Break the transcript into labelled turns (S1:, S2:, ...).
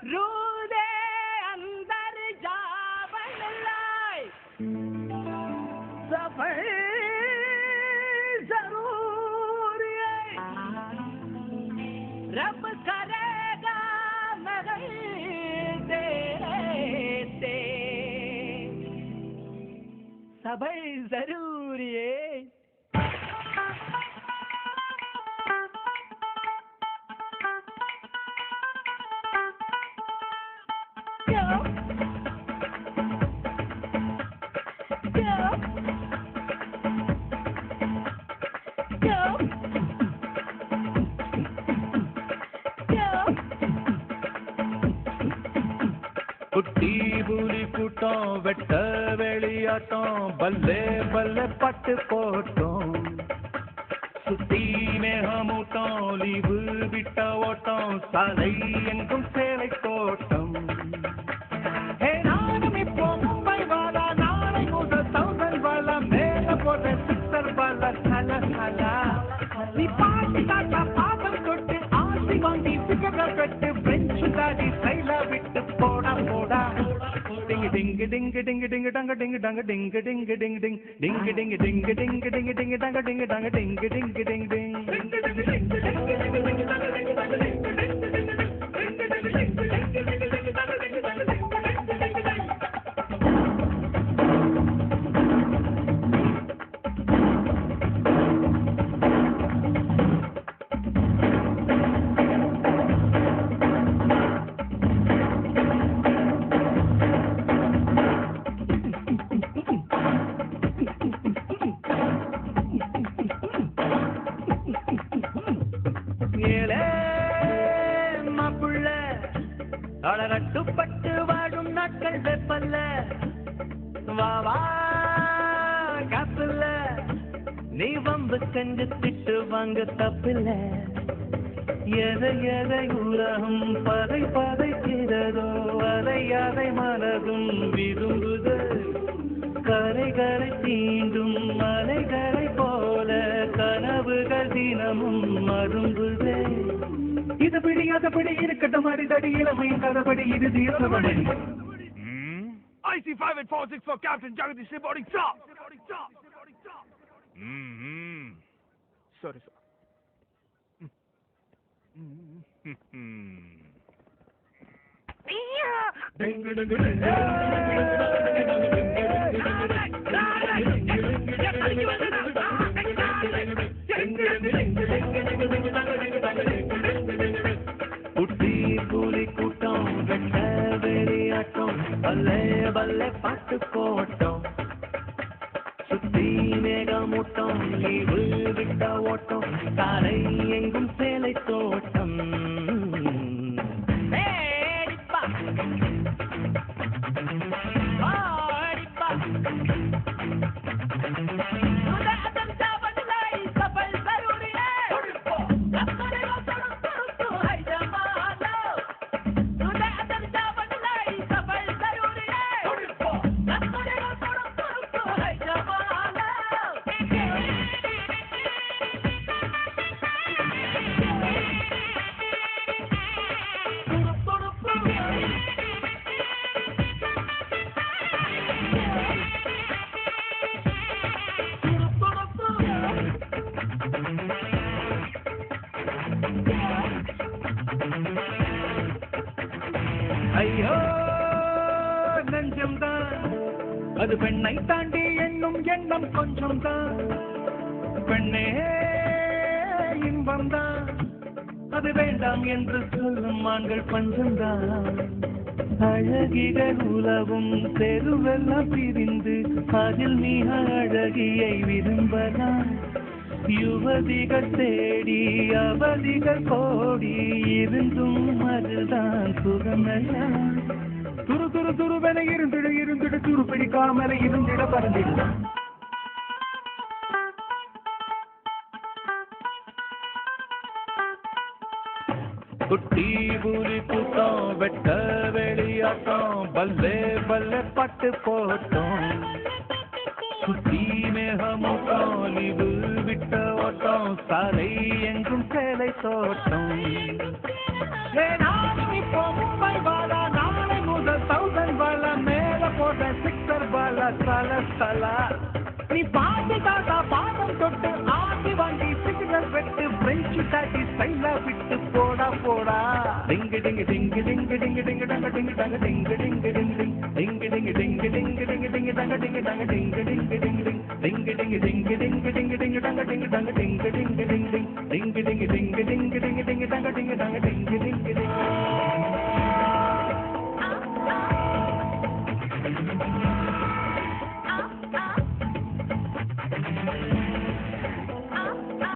S1: रूदे अंदर जावन लाए सफर जरूर है रब करेगा मगर दे सफर जरूर है
S2: குட்டி புலி கூட்டம் வெட்ட வெளியாட்டம் பல்லே பல்லே பட்டு போட்டோம் சுத்தி மேகமூட்டம் லீவு விட்ட ஓட்டம் சாலை எங்கும் சேலை தோட்டம் நானும் இப்போ மும்பை வாழா நாளை முதல் தௌசண்ட் வாழா மேல போட சிக்ஸர் வாழா கல கலா நீ பாட்டு காட்டா பாதம் தொட்டு ஆசி வாங்கி சிகரெட் கட்டு பிரெஞ்சு தாடி சைலா விட்டு போடா போடா டிங் டிங் டிங் டிங் டிங் டங்க டிங் டங்க டிங் டிங் டிங் டிங் டிங் டிங் டிங் டிங் டிங் டிங் டங்க டிங் டங்க டிங் டிங் டிங் டிங் கட்டுப்பட்டு வாழும் நாட்கள் வெப்பல்ல வாவா காப்பில்ல நீ வம்பு கண்டு திட்டு வாங்க தப்பில்ல எதை எதை உலகம் பதை பதைக்கிறதோ அதை அதை மனதும் விரும்புது கரைகளை தீண்டும் மலைகளை போல கனவுகள் தினமும் மரும்புதே இது பிடியாதபடி இருக்கட்டும் அடிதடி இளமையின் கதபடி இது தீர்த்தபடி
S3: IC5846 for Captain Jagadish reporting top. Sorry sir.
S2: குட்டி புலி கூட்டம் வெட்ட வெளியாட்டம் பல்லே பல்லே பாட்டு போட்டோம் சுத்தி மேகமூட்டம் லீவு விட்ட ஓட்டம் காலை எங்கும் சேலை தோட்டம் ஐயோ நெஞ்சம்தான் அது பெண்ணை தாண்டி எண்ணும் எண்ணம் கொஞ்சம் தான் பெண்ணே இன்பம் தான் அது வேண்டாம் என்று சொல்லும் ஆண்கள் பஞ்சம்தான் அழகிகள் உலவும் தெருவெல்லாம் பிரிந்து அதில் மிக அழகியை விரும்பலாம் யுவதிகள் தேடி அவதிகள் கோடி இருந்தும் அதுதான் சுகமெல்லாம் துரு துரு துருவென இருந்திட இருந்திட துரு பிடிக்காமல இருந்திட பறந்திடலாம் குட்டி புலி கூட்டம் வெட்ட வெளியாட்டம் பல்லே பல்லே பட்டு போட்டோம் சுத்தி மேகமூட்டம் லீவு விட்ட ஓட்டம் சாலை எங்கும் சேலை தோட்டம் நானும் இப்போ மும்பை சல சல நீ பாட்டு தாத்தா பாதம் தொட்டு ஆசி வாங்கி சிகரெட் வெட்டு பிரெஞ்சு டாட்டி ஸ்டைலா விட்டு போடா போடா டிங்கு டிங்கு டிங்கு டிங்கு டிங்கு டிங்கு டங்க டிங்கு டங்க டிங்கு டிங்கு டிங்கு டிங்கு டிங்கு டிங்கு டிங்கு டிங்கு டிங்கு டிங்கு டங்க டிங்கு டங்க டிங்கு டிங்கு டிங்கு டிங்கு டிங்கு டிங்கு டிங்கு டிங்கு